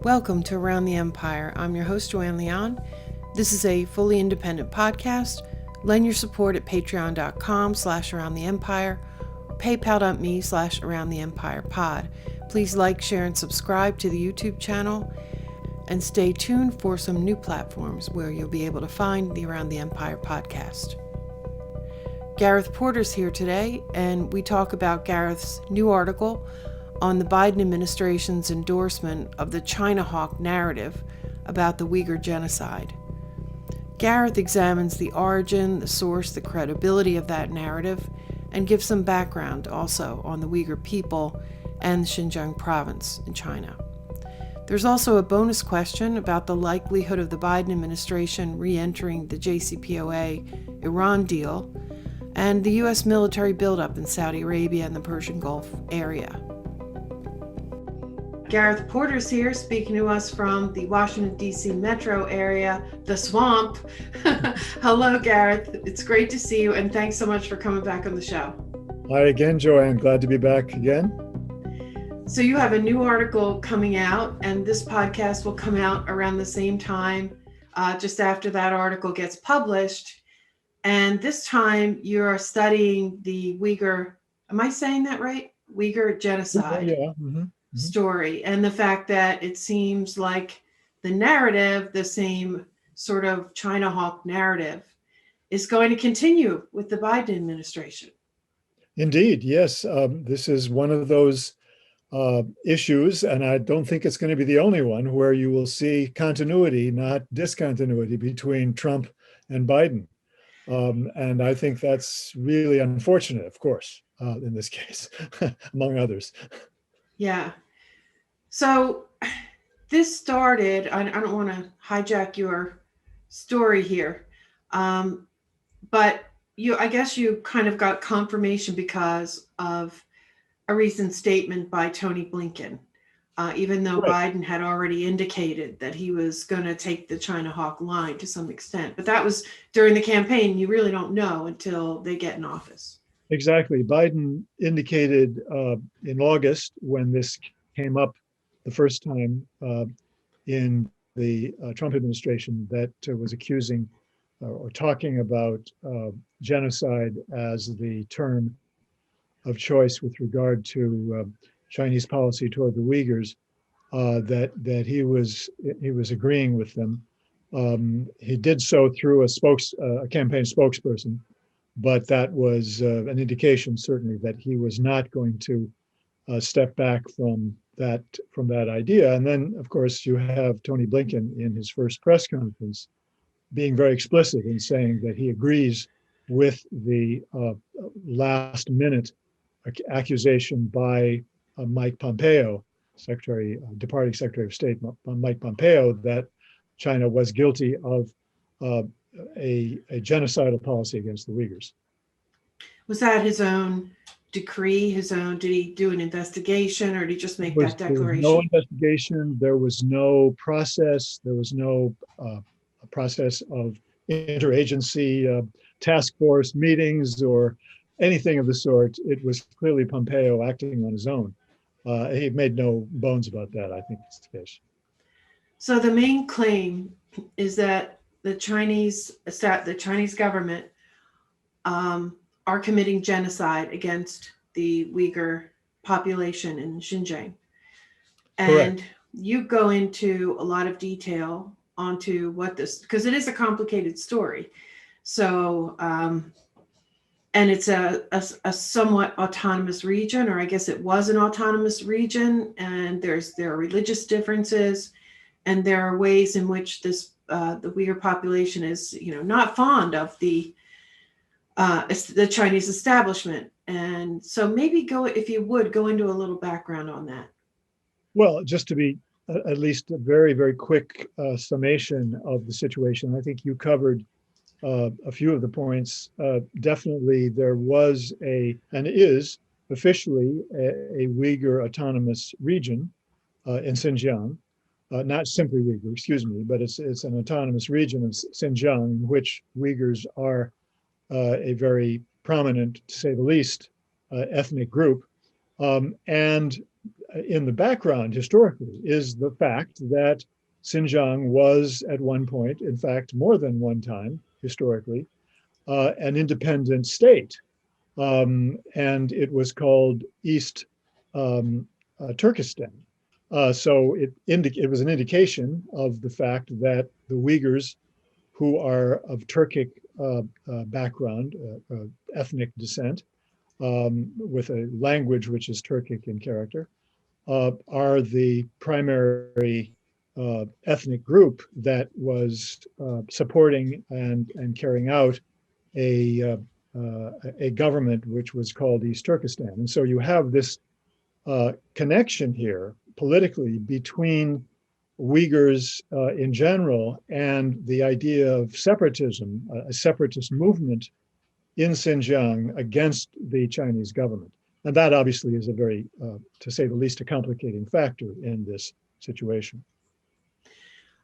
Welcome to Around the Empire. I'm your host, Joanne Leon. This is a fully independent podcast. Lend your support at patreon.com/aroundtheempire, paypal.me/aroundtheempirepod. Please like, share, and subscribe to the YouTube channel, and stay tuned for some new platforms where you'll be able to find the Around the Empire podcast. Gareth Porter's here today, and we talk about Gareth's new article on the Biden administration's endorsement of the Chinahawk narrative about the Uyghur Genocide. Gareth examines the origin, the source, the credibility of that narrative, and gives some background also on the Uyghur people and the Xinjiang province in China. There's also a bonus question about the likelihood of the Biden administration re-entering the JCPOA Iran deal and the U.S. military buildup in Saudi Arabia and the Persian Gulf area. Gareth Porter's here speaking to us from the Washington, D.C. metro area, the swamp. Hello, Gareth. It's great to see you, and thanks so much for coming back on the show. Hi again, Joanne. Glad to be back again. So you have a new article coming out, and this podcast will come out around the same time, just after that article gets published. And this time you're studying the Uyghur, am I saying that right? Uyghur Genocide. Yeah. Mm-hmm. Story, and the fact that it seems like the narrative, the same sort of Chinahawk narrative, is going to continue with the Biden administration. Indeed, yes. This is one of those issues, and I don't think it's going to be the only one, where you will see continuity, not discontinuity, between Trump and Biden. And I think that's really unfortunate, of course, in this case, among others. Yeah. So this started, I don't want to hijack your story here, but I guess you kind of got confirmation because of a recent statement by Tony Blinken, even though Right. Biden had already indicated that he was going to take the Chinahawk line to some extent. But that was during the campaign. You really don't know until they get in office. Exactly. Biden indicated in August, when this came up the first time in the Trump administration, that was accusing or talking about genocide as the term of choice with regard to Chinese policy toward the Uyghurs, that he was agreeing with them. He did so through a campaign spokesperson, but that was an indication, certainly, that he was not going to step back from that idea. And then, of course, you have Tony Blinken in his first press conference being very explicit in saying that he agrees with the last minute accusation by Mike Pompeo, departing Secretary of State Mike Pompeo, that China was guilty of a genocidal policy against the Uyghurs. Was that his own decree, did he do an investigation, or did he just make that declaration? There was no investigation. There was no process. There was no process of interagency task force meetings or anything of the sort. It was clearly Pompeo acting on his own. He made no bones about that, I think is the case. So the main claim is that the Chinese government are committing genocide against the Uyghur population in Xinjiang. And Correct. You go into a lot of detail onto what this, because it is a complicated story. So, and it's a somewhat autonomous region, or I guess it was an autonomous region, and there are religious differences, and there are ways in which the Uyghur population is, not fond of the Chinese establishment. And so maybe if you would go into a little background on that. Well, just to be at least a very, very quick summation of the situation, I think you covered a few of the points. Definitely there was and is officially a Uyghur autonomous region in Xinjiang. Not simply Uyghur, excuse me, but it's an autonomous region of Xinjiang in which Uyghurs are a very prominent, to say the least, ethnic group. And in the background historically is the fact that Xinjiang was at one point, in fact, more than one time historically, an independent state. And it was called East Turkestan. So it was an indication of the fact that the Uyghurs, who are of Turkic background, ethnic descent, with a language which is Turkic in character, are the primary ethnic group that was supporting and carrying out a government which was called East Turkestan. And so you have this connection here politically between Uyghurs in general and the idea of separatism, a separatist movement in Xinjiang against the Chinese government. And that obviously is a very, to say the least, a complicating factor in this situation.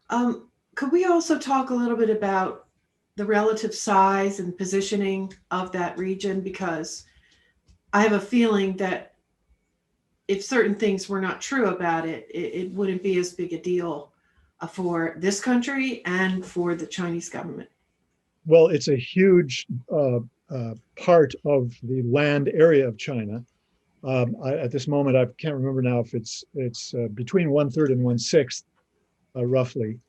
Could we also talk a little bit about the relative size and positioning of that region? Because I have a feeling that if certain things were not true about it, it wouldn't be as big a deal for this country and for the Chinese government. Well, it's a huge part of the land area of China. At this moment, I can't remember now if it's between 1/3 and 1/6, roughly,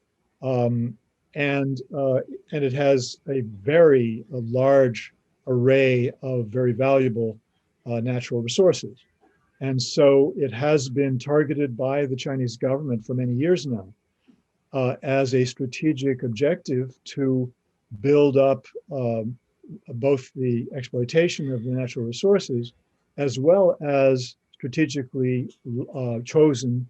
and it has a very large array of very valuable natural resources, and so it has been targeted by the Chinese government for many years now as a strategic objective to build up both the exploitation of the natural resources as well as strategically chosen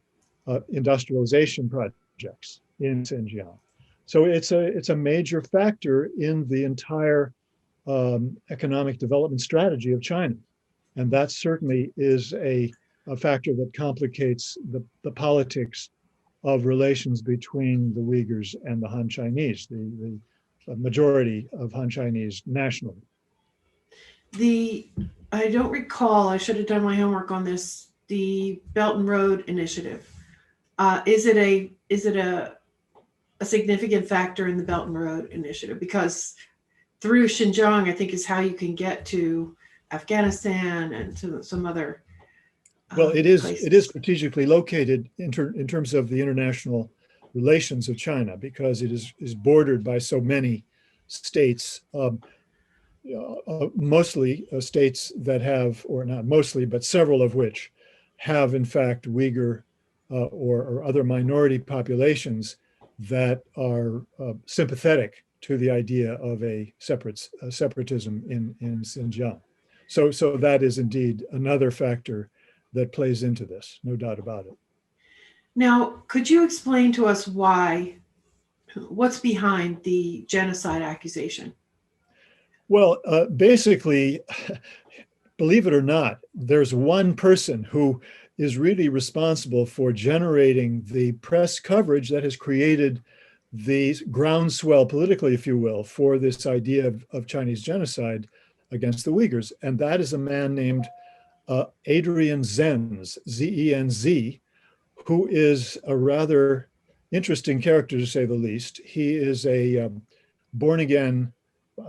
industrialization projects in Xinjiang. So it's a major factor in the entire economic development strategy of China. And that certainly is a factor that complicates the politics of relations between the Uyghurs and the Han Chinese, the majority of Han Chinese nationally. I don't recall, I should have done my homework on this, the Belt and Road Initiative. Is it a significant factor in the Belt and Road Initiative? Because through Xinjiang, I think, is how you can get to Afghanistan and to some other well, it is places. strategically located in terms of the international relations of China, because it is bordered by so many states, mostly states that have, or not mostly, but several of which have in fact Uyghur or other minority populations that are sympathetic to the idea of a separatism in Xinjiang. So that is indeed another factor that plays into this, no doubt about it. Now, could you explain to us what's behind the genocide accusation? Well, basically, believe it or not, there's one person who is really responsible for generating the press coverage that has created the groundswell politically, if you will, for this idea of Chinese genocide against the Uyghurs. And that is a man named Adrian Zenz, Z-E-N-Z, who is a rather interesting character, to say the least. He is a born-again,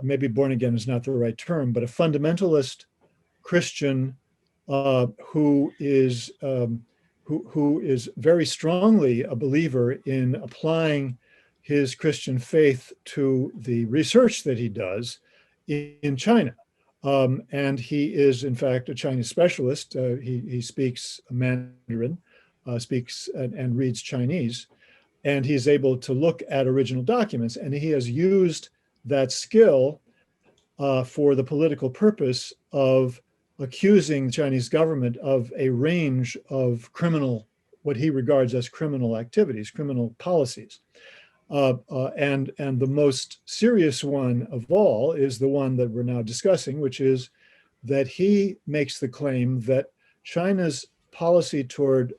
maybe born again is not the right term, but a fundamentalist Christian who is very strongly a believer in applying his Christian faith to the research that he does in China. And he is, in fact, a Chinese specialist. He speaks Mandarin, speaks and reads Chinese, and he's able to look at original documents. And he has used that skill for the political purpose of accusing the Chinese government of a range of what he regards as criminal activities, criminal policies. And the most serious one of all is the one that we're now discussing, which is that he makes the claim that China's policy toward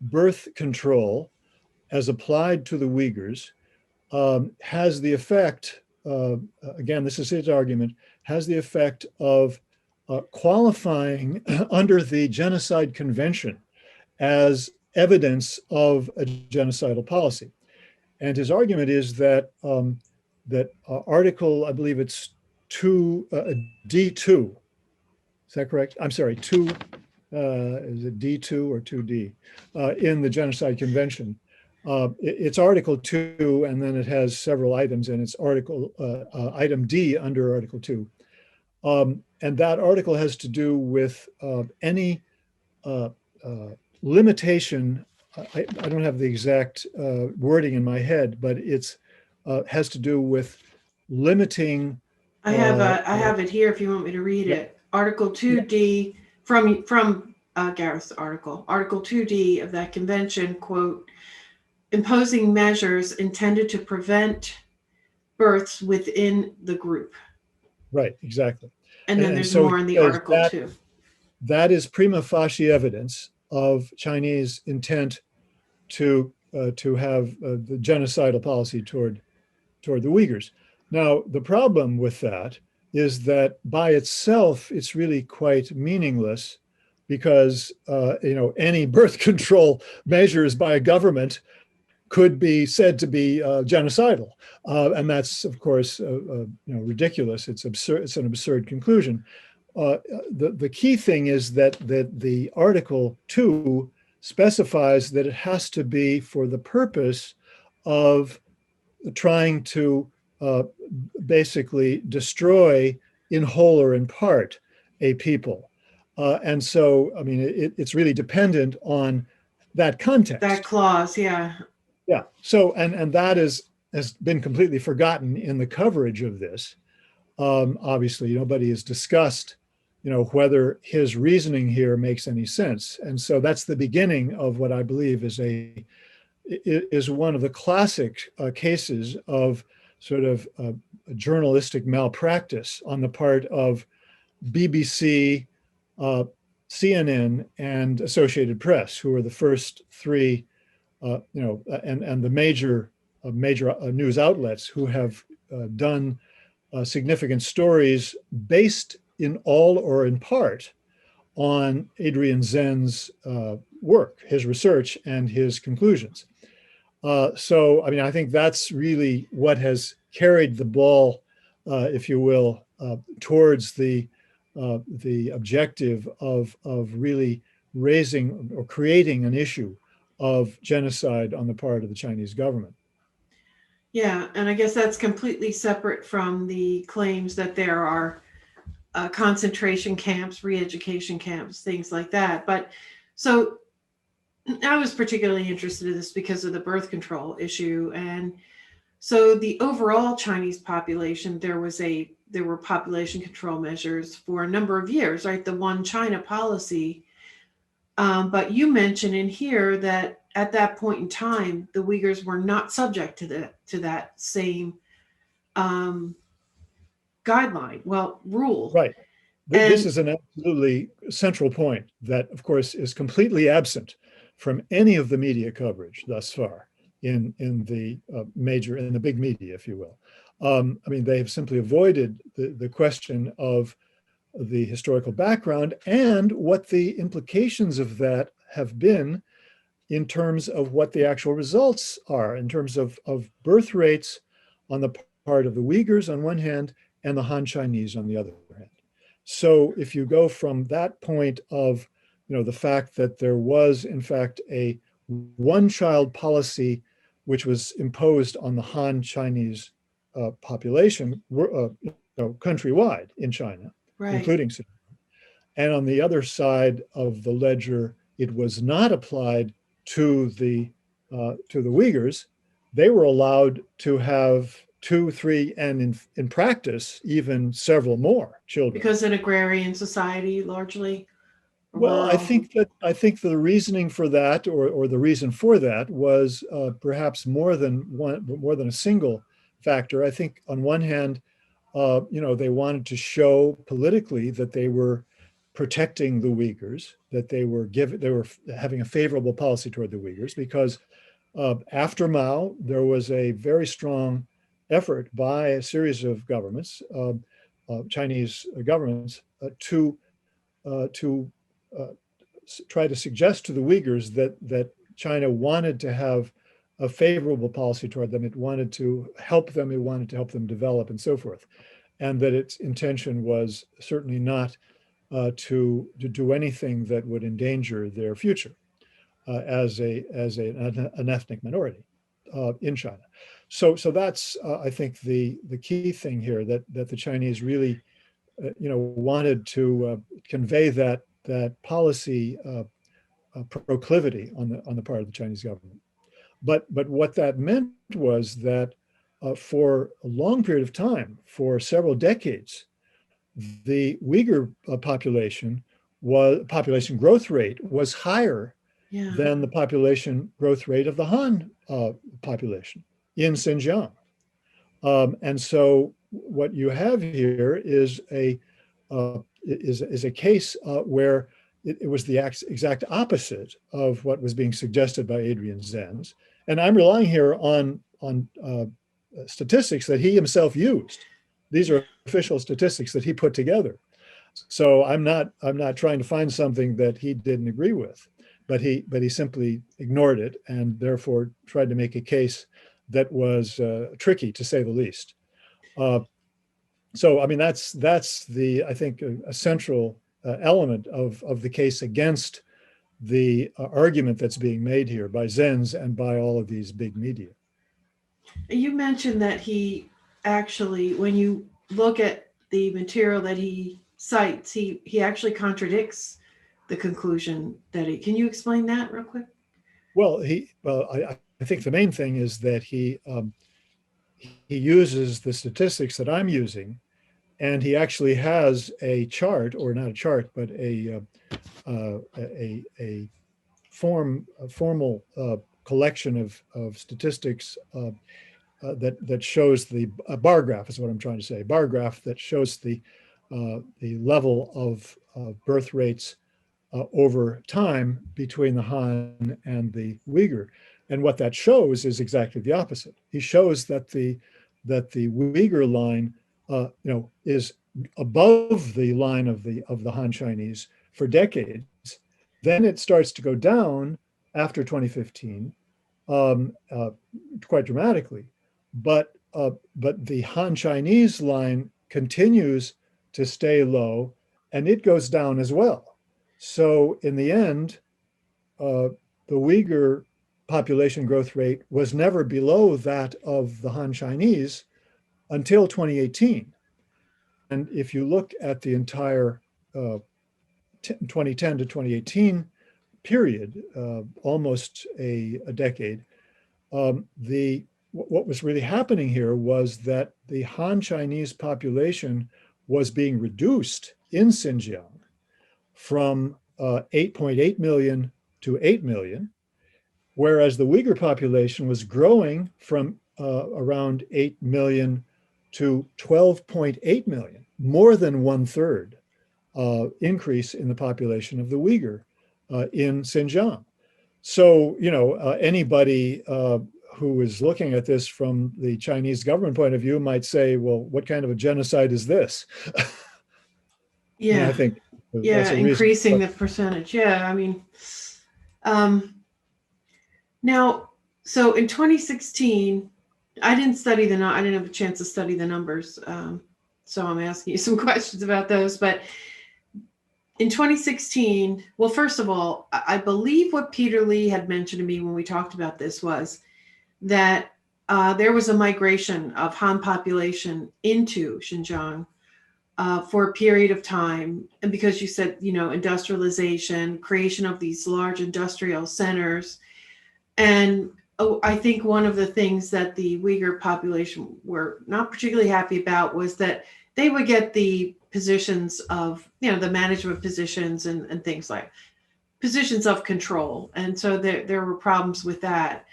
birth control as applied to the Uyghurs has the effect, again, this is his argument, has the effect of qualifying under the Genocide Convention as evidence of a genocidal policy. And his argument is that article, I believe it's D2. Is that correct? I'm sorry, is it D2 or 2D in the Genocide Convention? It's Article 2, and then it has several items, and it's item D under Article 2. And that article has to do with any limitation. I don't have the exact wording in my head, but it's has to do with limiting. I have it here if you want me to read it. Article 2D from Gareth's article. Article 2D of that convention, quote, imposing measures intended to prevent births within the group. Right, exactly. And then there's more in the article too. That is prima facie evidence of Chinese intent to have the genocidal policy toward the Uyghurs. Now, the problem with that is that by itself, it's really quite meaningless because any birth control measures by a government could be said to be genocidal, and that's of course ridiculous. It's absurd. It's an absurd conclusion. The key thing is that the Article 2 specifies that it has to be for the purpose of trying to basically destroy in whole or in part a people. And so, I mean, it's really dependent on that context. That clause, yeah. Yeah. So, and that has been completely forgotten in the coverage of this. Obviously, nobody has discussed, whether his reasoning here makes any sense. And so that's the beginning of what I believe is one of the classic cases of sort of journalistic malpractice on the part of BBC, CNN, and Associated Press, who are the first three, and the major news outlets who have done significant stories based in all or in part on Adrian Zenz work, his research, and his conclusions. So, I mean, I think that's really what has carried the ball, if you will, towards the objective of really raising or creating an issue of genocide on the part of the Chinese government. Yeah, and I guess that's completely separate from the claims that there are concentration camps, re-education camps, things like that. But so I was particularly interested in this because of the birth control issue. And so the overall Chinese population, there were population control measures for a number of years, right? The One China policy. But you mentioned in here that at that point in time, the Uyghurs were not subject to that same guideline, rule. Right. This is an absolutely central point that, of course, is completely absent from any of the media coverage thus far in the big media, if you will. I mean, they have simply avoided the question of the historical background and what the implications of that have been in terms of what the actual results are, in terms of birth rates on the part of the Uyghurs on one hand and the Han Chinese on the other hand. So if you go from that point of, the fact that there was in fact a one-child policy which was imposed on the Han Chinese population countrywide in China, Right. including Xinjiang. And on the other side of the ledger, it was not applied to the Uyghurs. They were allowed to have 2, 3, and in practice, even several more children. Because an agrarian society, largely. Well, I think the reasoning for that, or the reason for that, was perhaps more than a single factor. I think on one hand, they wanted to show politically that they were protecting the Uyghurs, that they were having a favorable policy toward the Uyghurs, because after Mao, there was a very strong effort by a series of governments, Chinese governments, to try to suggest to the Uyghurs that China wanted to have a favorable policy toward them. It wanted to help them. It wanted to help them develop and so forth. And that its intention was certainly not to do anything that would endanger their future as an ethnic minority in China. So that's I think the key thing here, that the Chinese really wanted to convey that policy proclivity on the part of the Chinese government. But what that meant was that for a long period of time, for several decades, the Uyghur population growth rate was higher than the population growth rate of the Han population in Xinjiang. And so what you have here is a case where it was the exact opposite of what was being suggested by Adrian Zenz. And I'm relying here on statistics that he himself used. These are official statistics that he put together. So I'm not trying to find something that he didn't agree with, but he simply ignored it and therefore tried to make a case that was tricky, to say the least. So I mean that's I think a central element of the case against the argument that's being made here by Zenz and by all of these big media. You mentioned that he actually, when you look at the material that he cites, he actually contradicts the conclusion that he. Can you explain that real quick? Well, I think the main thing is that he uses the statistics that I'm using, and he actually has a chart, or not a chart, but a formal collection of statistics that shows the bar graph is what I'm trying to say. Bar graph that shows the level of birth rates over time between the Han and the Uyghur. And what that shows is exactly the opposite. He shows that the Uyghur line is above the line of the Han Chinese for decades. Then it starts to go down after 2015, quite dramatically. But the Han Chinese line continues to stay low, and it goes down as well. So in the end, the Uyghur population growth rate was never below that of the Han Chinese until 2018. And if you look at the entire 2010 to 2018 period, almost a decade, what was really happening here was that the Han Chinese population was being reduced in Xinjiang from 8.8 million to 8 million, whereas the Uyghur population was growing from around 8 million to 12.8 million, more than 1/3 increase in the population of the Uyghur in Xinjiang. So, anybody who is looking at this from the Chinese government point of view might say, well, what kind of a genocide is this? Yeah. And I think that's increasing the percentage. Yeah, I mean, now, so in 2016, I didn't have a chance to study the numbers. So I'm asking you some questions about those. But in 2016, well, first of all, I believe what Peter Lee had mentioned to me when we talked about this was that there was a migration of Han population into Xinjiang for a period of time. And because you said, industrialization, creation of these large industrial centers. And I think one of the things that the Uyghur population were not particularly happy about was that they would get the positions of, the management positions and things like positions of control. And so there were problems with that.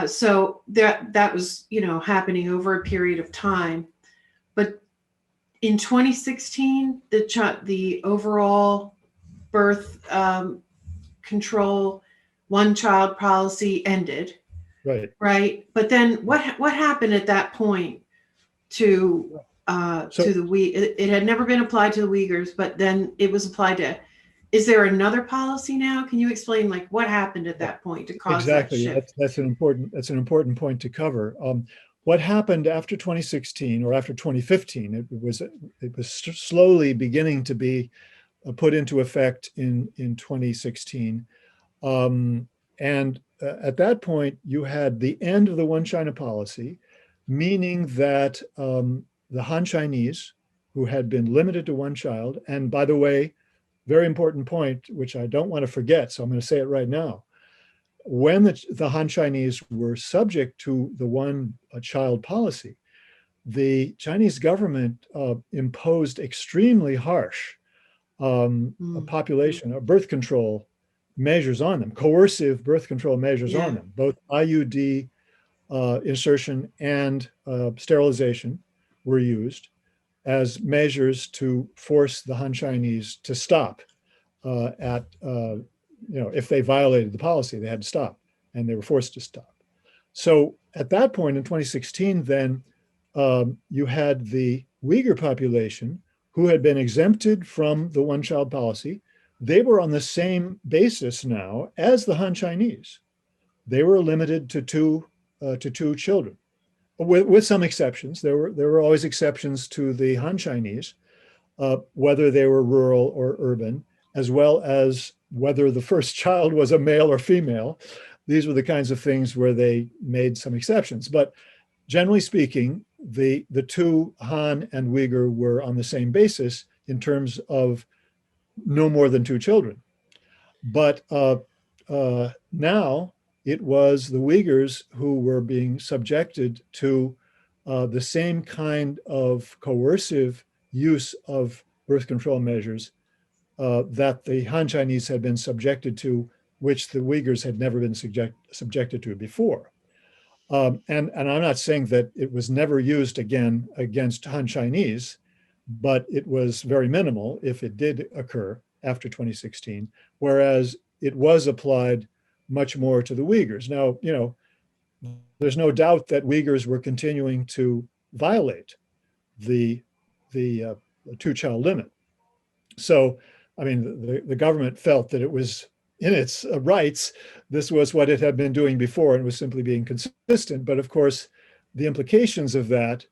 So that was, happening over a period of time. But in 2016, the overall birth control one-child policy ended. Right. But then what happened at that point to the it had never been applied to the Uyghurs, but then it was applied to Is there another policy now? Can you explain like what happened at that point to cause that Exactly. shift? That's an important point to cover. What happened after 2016 or after 2015? It was slowly beginning to be put into effect in 2016, and at that point you had the end of the one China policy, meaning that the Han Chinese, who had been limited to one child, and by the way, very important point, which I don't want to forget, so I'm going to say it right now. When the Han Chinese were subject to the one child policy, the Chinese government imposed extremely harsh population or birth control measures on them, coercive birth control measures on Yeah. them, both IUD insertion and sterilization were used as measures to force the Han Chinese to stop if they violated the policy, they had to stop, and they were forced to stop. So at that point in 2016, then you had the Uyghur population who had been exempted from the one-child policy. They were on the same basis now as the Han Chinese. They were limited to two children, with some exceptions. There were always exceptions to the Han Chinese, whether they were rural or urban, as well as whether the first child was a male or female. These were the kinds of things where they made some exceptions. But generally speaking, the two, Han and Uyghur, were on the same basis in terms of no more than two children. But now it was the Uyghurs who were being subjected to the same kind of coercive use of birth control measures that the Han Chinese had been subjected to, which the Uyghurs had never been subjected to before. And I'm not saying that it was never used again against Han Chinese, but it was very minimal if it did occur after 2016, whereas it was applied much more to the Uyghurs. Now, there's no doubt that Uyghurs were continuing to violate the two-child limit. So, I mean, the government felt that it was in its rights. This was what it had been doing before and was simply being consistent. But of course, the implications of that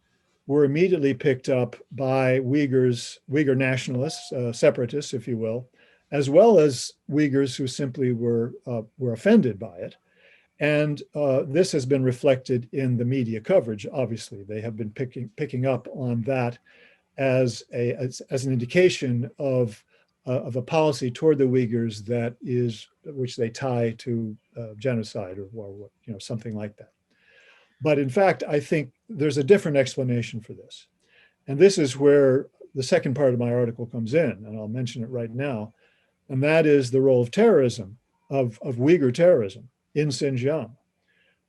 were immediately picked up by Uyghur nationalists, separatists, if you will, as well as Uyghurs who simply were offended by it. And this has been reflected in the media coverage. Obviously, they have been picking up on that as an indication of a policy toward the Uyghurs which they tie to genocide or something like that. But in fact, I think there's a different explanation for this. And this is where the second part of my article comes in, and I'll mention it right now. And that is the role of terrorism, of Uyghur terrorism in Xinjiang,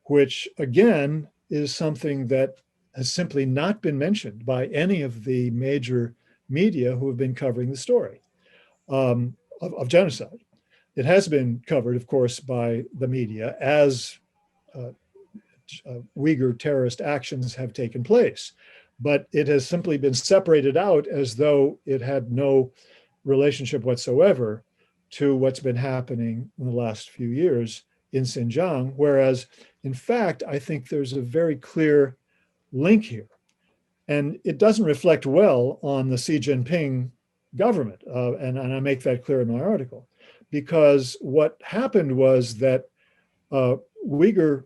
which again is something that has simply not been mentioned by any of the major media who have been covering the story of genocide. It has been covered, of course, by the media as Uyghur terrorist actions have taken place, but it has simply been separated out as though it had no relationship whatsoever to what's been happening in the last few years in Xinjiang, whereas in fact, I think there's a very clear link here. And it doesn't reflect well on the Xi Jinping government, and I make that clear in my article, because what happened was that Uyghur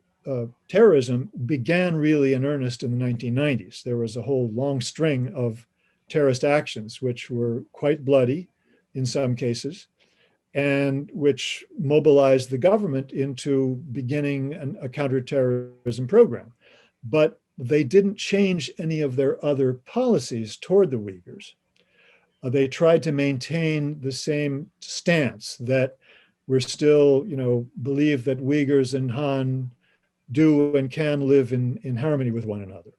terrorism began really in earnest in the 1990s. There was a whole long string of terrorist actions, which were quite bloody in some cases, and which mobilized the government into beginning a counterterrorism program. But they didn't change any of their other policies toward the Uyghurs. They tried to maintain the same stance that we're still, believe that Uyghurs and Han do and can live in harmony with one another.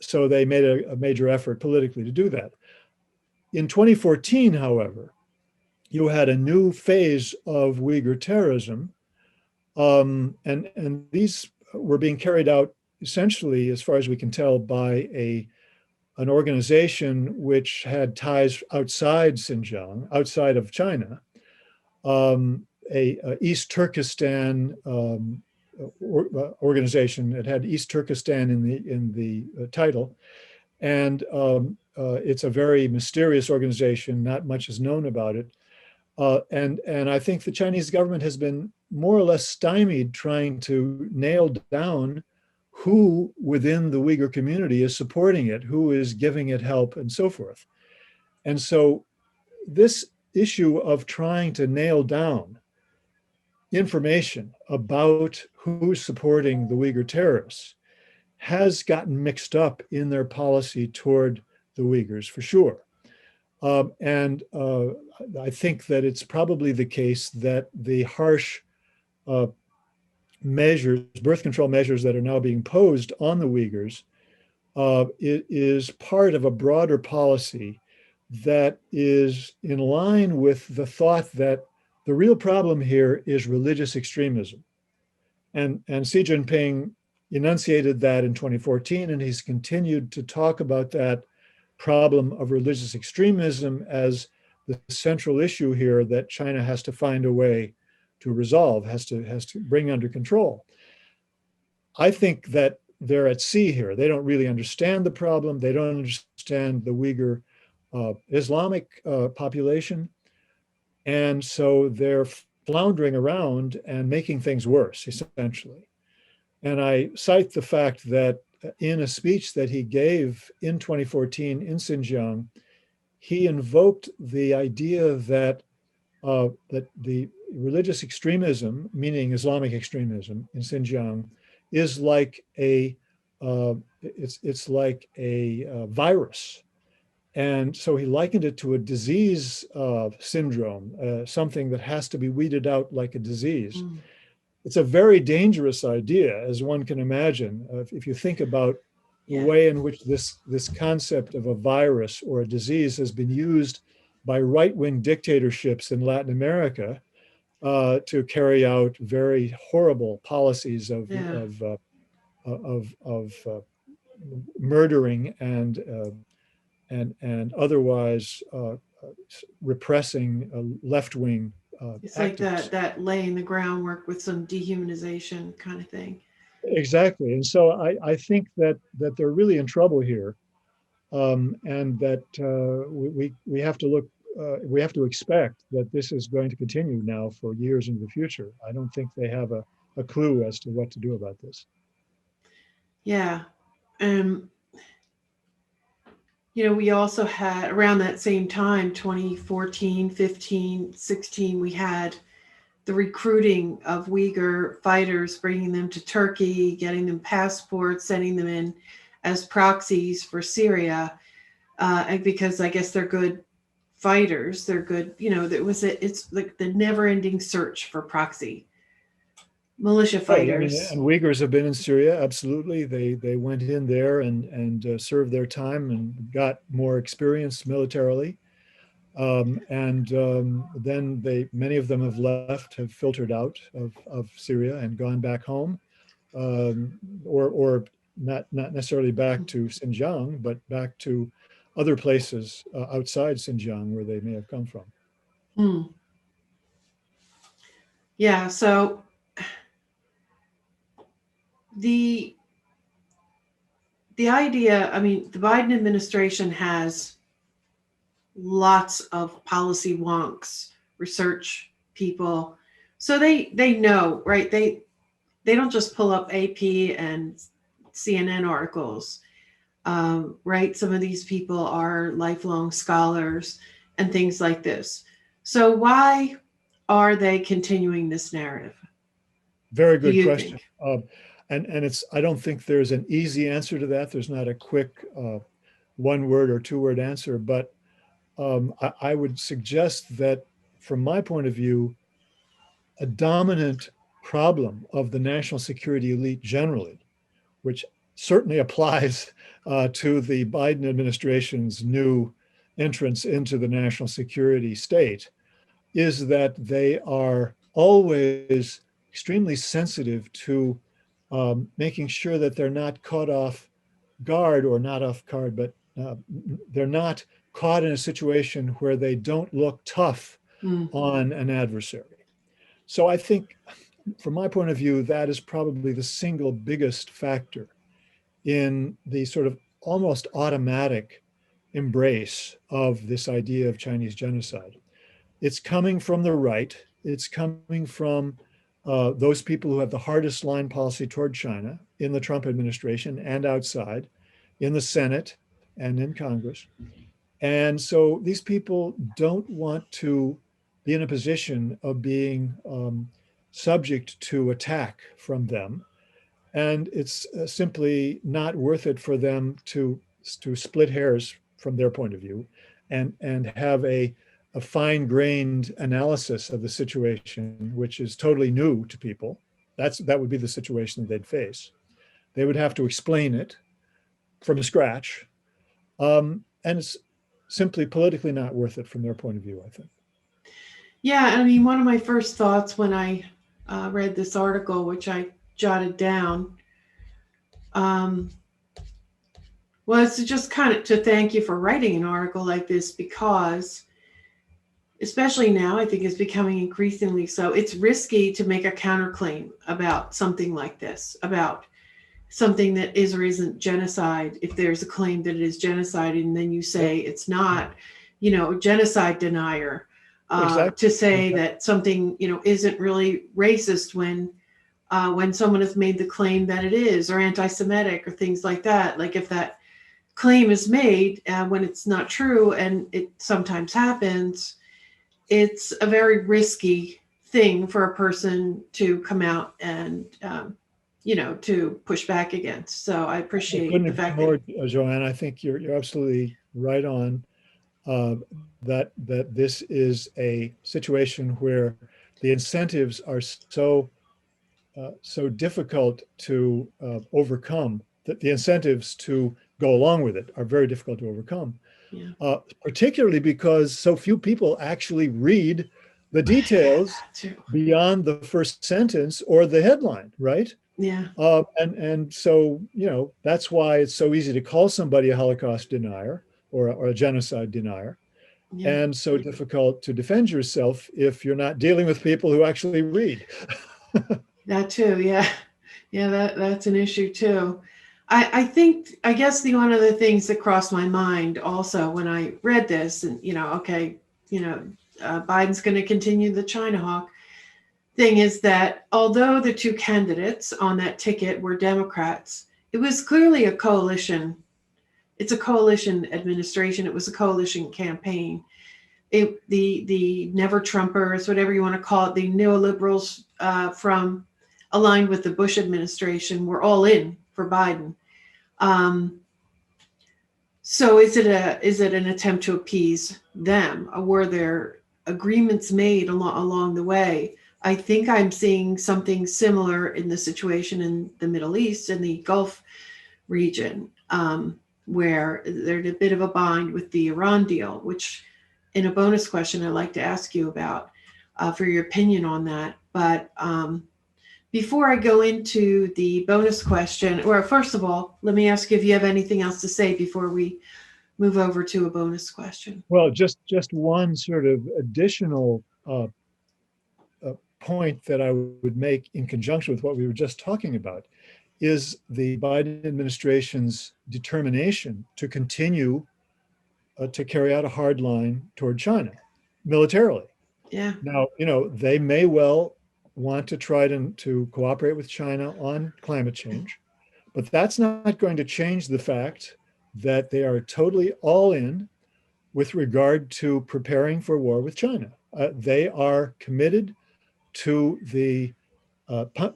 So they made a major effort politically to do that. In 2014, however, you had a new phase of Uyghur terrorism, and these were being carried out essentially, as far as we can tell, by a an organization which had ties outside Xinjiang, outside of China, a East Turkestan organization. It had East Turkestan in the title, and it's a very mysterious organization. Not much is known about it, and I think the Chinese government has been more or less stymied trying to nail down who within the Uyghur community is supporting it, who is giving it help, and so forth. And so this issue of trying to nail down information about who's supporting the Uyghur terrorists has gotten mixed up in their policy toward the Uyghurs, for sure. And I think that it's probably the case that the harsh measures, birth control measures that are now being posed on the Uyghurs, it is part of a broader policy that is in line with the thought that the real problem here is religious extremism. And Xi Jinping enunciated that in 2014, and he's continued to talk about that problem of religious extremism as the central issue here that China has to find a way to resolve, has to bring under control. I think that they're at sea here. They don't really understand the problem. They don't understand the Uyghur Islamic population. And so they're floundering around and making things worse, essentially. And I cite the fact that in a speech that he gave in 2014 in Xinjiang, he invoked the idea that that the religious extremism, meaning Islamic extremism in Xinjiang, is like it's like a virus. And so he likened it to a disease syndrome, something that has to be weeded out like a disease. Mm. It's a very dangerous idea, as one can imagine, if you think about the way in which this concept of a virus or a disease has been used by right-wing dictatorships in Latin America to carry out very horrible policies of murdering and otherwise repressing left-wing it's like that laying the groundwork with some dehumanization kind of thing. Exactly. And so I think that they're really in trouble here, and that we have to look, we have to expect that this is going to continue now for years into the future. I don't think they have a clue as to what to do about this. Yeah. You know, we also had around that same time, 2014, 15, 16, we had the recruiting of Uyghur fighters, bringing them to Turkey, getting them passports, sending them in as proxies for Syria, and because I guess they're good fighters, they're good, you know, it's like the never-ending search for proxy militia fighters. Right. I mean, and Uyghurs have been in Syria, absolutely. They went in there and served their time and got more experience militarily. Then many of them have left, have filtered out of Syria and gone back home, or not necessarily back to Xinjiang, but back to other places outside Xinjiang where they may have come from. Yeah, so the idea, I mean, the Biden administration has lots of policy wonks, research people. So they know, right? They don't just pull up AP and CNN articles, right? Some of these people are lifelong scholars and things like this. So why are they continuing this narrative? Very good question. And it's, I don't think there's an easy answer to that. There's not a quick one word or two word answer, but I would suggest that from my point of view, a dominant problem of the national security elite generally, which certainly applies to the Biden administration's new entrance into the national security state, is that they are always extremely sensitive to making sure that they're not caught off guard, or not off guard, but uh, they're not caught in a situation where they don't look tough on an adversary. So I think, from my point of view, that is probably the single biggest factor in the sort of almost automatic embrace of this idea of Chinese genocide. It's coming from the right. It's coming from those people who have the hardest line policy toward China in the Trump administration and outside, in the Senate and in Congress. And so these people don't want to be in a position of being subject to attack from them. And it's simply not worth it for them to split hairs from their point of view and have a fine-grained analysis of the situation, which is totally new to people. That would be the situation that they'd face. They would have to explain it from scratch. And it's simply politically not worth it from their point of view, I think. Yeah, I mean, one of my first thoughts when I read this article, which I jotted down, was to just kind of to thank you for writing an article like this, because especially now, I think it's becoming increasingly so. It's risky to make a counterclaim about something like this, about something that is or isn't genocide. If there's a claim that it is genocide, and then you say it's not, genocide denier, Exactly. to say that something, isn't really racist when someone has made the claim that it is, or anti-Semitic, or things like that. Like if that claim is made when it's not true, and it sometimes happens, it's a very risky thing for a person to come out and, to push back against. So I appreciate the fact More, that. Joanne, I think you're absolutely right on that this is a situation where the incentives are so difficult to overcome, that the incentives to go along with it are very difficult to overcome. Yeah. Particularly because so few people actually read the details beyond the first sentence or the headline, right? Yeah. And so, that's why it's so easy to call somebody a Holocaust denier or a genocide denier, Yeah. and so difficult to defend yourself if you're not dealing with people who actually read. That too. Yeah. Yeah. That's an issue too. I think, I guess one of the things that crossed my mind also when I read this, and, Biden's going to continue the Chinahawk thing, is that although the two candidates on that ticket were Democrats, it was clearly a coalition. It's a coalition administration. It was a coalition campaign. The never Trumpers, whatever you want to call it, the neoliberals from aligned with the Bush administration, were all in for Biden. So is it an attempt to appease them? Or were there agreements made along the way? I think I'm seeing something similar in the situation in the Middle East and the Gulf region, where there's a bit of a bind with the Iran deal, which in a bonus question I'd like to ask you about for your opinion on that. But before I go into the bonus question, or first of all, let me ask you if you have anything else to say before we move over to a bonus question. Well, just one sort of additional point that I would make in conjunction with what we were just talking about is the Biden administration's determination to continue to carry out a hard line toward China militarily. Yeah. Now, they may well want to try to cooperate with China on climate change, but that's not going to change the fact that they are totally all in with regard to preparing for war with China. They are committed to the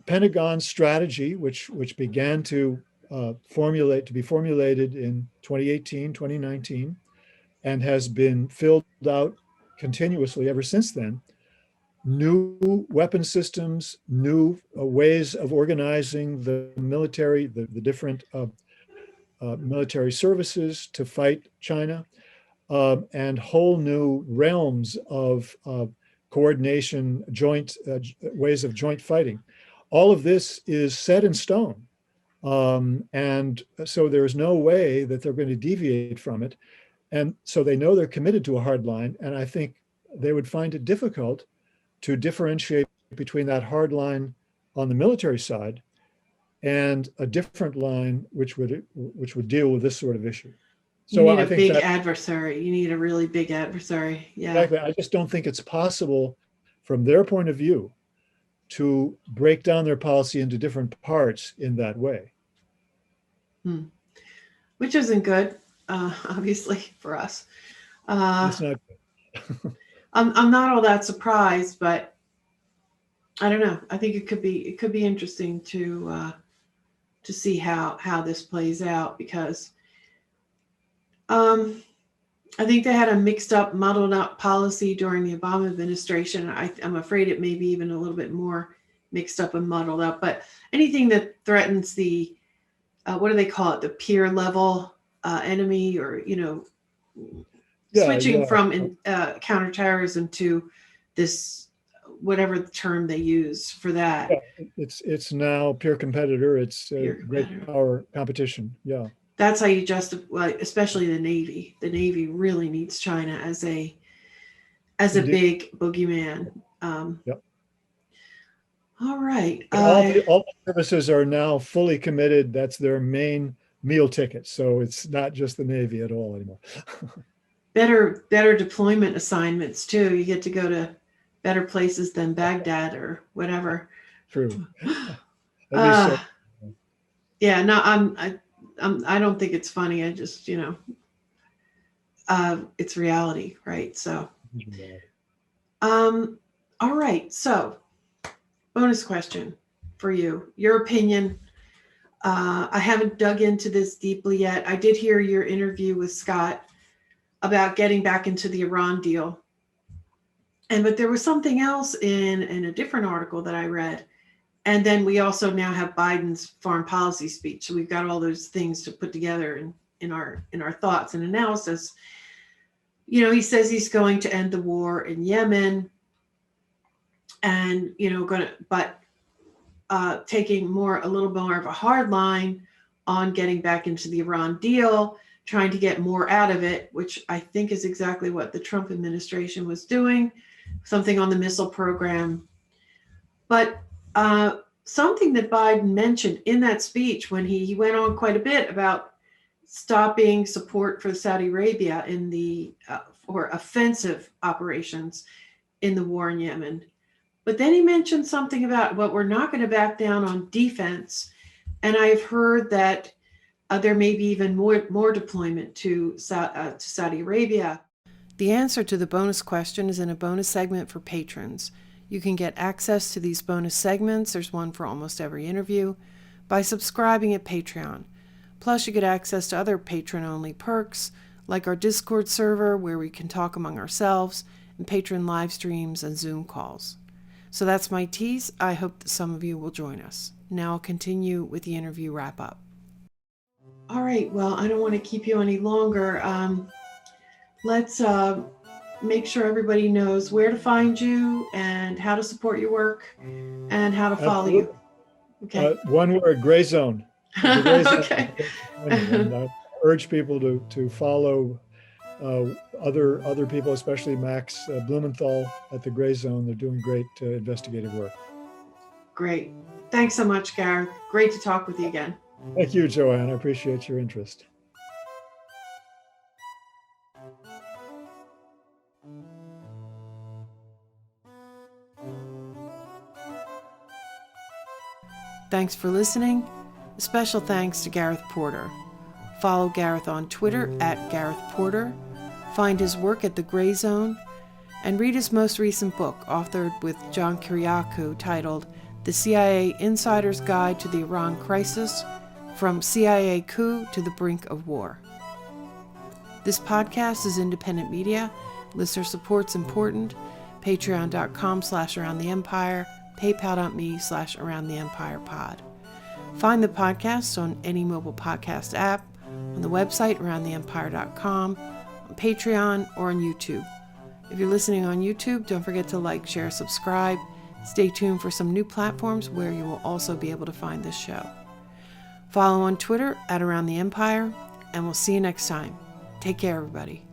Pentagon strategy, which began to be formulated in 2018, 2019, and has been filled out continuously ever since then. New weapon systems, new ways of organizing the military, the different military services to fight China, and whole new realms of coordination, joint ways of joint fighting. All of this is set in stone. And so there's no way that they're going to deviate from it. And so they know they're committed to a hard line. And I think they would find it difficult to differentiate between that hard line on the military side and a different line which would deal with this sort of issue. So you need a big adversary. You need a really big adversary. Yeah. Exactly. I just don't think it's possible from their point of view to break down their policy into different parts in that way. Which isn't good, obviously, for us. It's not good. I'm not all that surprised, but I don't know. I think it could be interesting to see how this plays out, because I think they had a mixed up, muddled up policy during the Obama administration. I'm afraid it may be even a little bit more mixed up and muddled up. But anything that threatens the what do they call it? The peer level enemy, or switching from counterterrorism to this, whatever the term they use for that. Yeah, it's now peer competitor. It's great power competition. Yeah. That's how you justify, especially the Navy. The Navy really needs China as a big boogeyman. Yep. All right. All the services are now fully committed. That's their main meal ticket. So it's not just the Navy at all anymore. better deployment assignments too. You get to go to better places than Baghdad or whatever. True. Yeah. No, I don't think it's funny. I just, it's reality, right? So, all right. So, bonus question for you. Your opinion. I haven't dug into this deeply yet. I did hear your interview with Scott about getting back into the Iran deal. But there was something else in a different article that I read. And then we also now have Biden's foreign policy speech. So we've got all those things to put together in our thoughts and analysis. He says he's going to end the war in Yemen, and taking a little more of a hard line on getting back into the Iran deal, trying to get more out of it, which I think is exactly what the Trump administration was doing, something on the missile program. But something that Biden mentioned in that speech, when he went on quite a bit about stopping support for Saudi Arabia in the for offensive operations in the war in Yemen. But then he mentioned something about what we're not going to back down on defense. And I've heard that there may be even more deployment to Saudi Arabia. The answer to the bonus question is in a bonus segment for patrons. You can get access to these bonus segments, there's one for almost every interview, by subscribing at Patreon. Plus, you get access to other patron-only perks, like our Discord server, where we can talk among ourselves, and patron live streams and Zoom calls. So that's my tease. I hope that some of you will join us. Now I'll continue with the interview wrap-up. All right, well, I don't want to keep you any longer. Let's make sure everybody knows where to find you and how to support your work and how to follow you. Okay. One word, Grayzone. Okay. And I urge people to follow other people, especially Max Blumenthal at the Grayzone. They're doing great investigative work. Great. Thanks so much, Gareth. Great to talk with you again. Thank you, Joanne. I appreciate your interest. Thanks for listening. A special thanks to Gareth Porter. Follow Gareth on Twitter at Gareth Porter. Find his work at the Grayzone, and read his most recent book, authored with John Kiriakou, titled The CIA Insider's Guide to the Iran Crisis, From CIA Coup to the Brink of War. This podcast is independent media. Listener support's important. Patreon.com/AroundTheEmpire, PayPal.me/AroundTheEmpirePod. Find the podcast on any mobile podcast app, on the website AroundTheEmpire.com, on Patreon, or on YouTube. If you're listening on YouTube, don't forget to like, share, subscribe. Stay tuned for some new platforms where you will also be able to find this show. Follow on Twitter at Around the Empire, and we'll see you next time. Take care, everybody.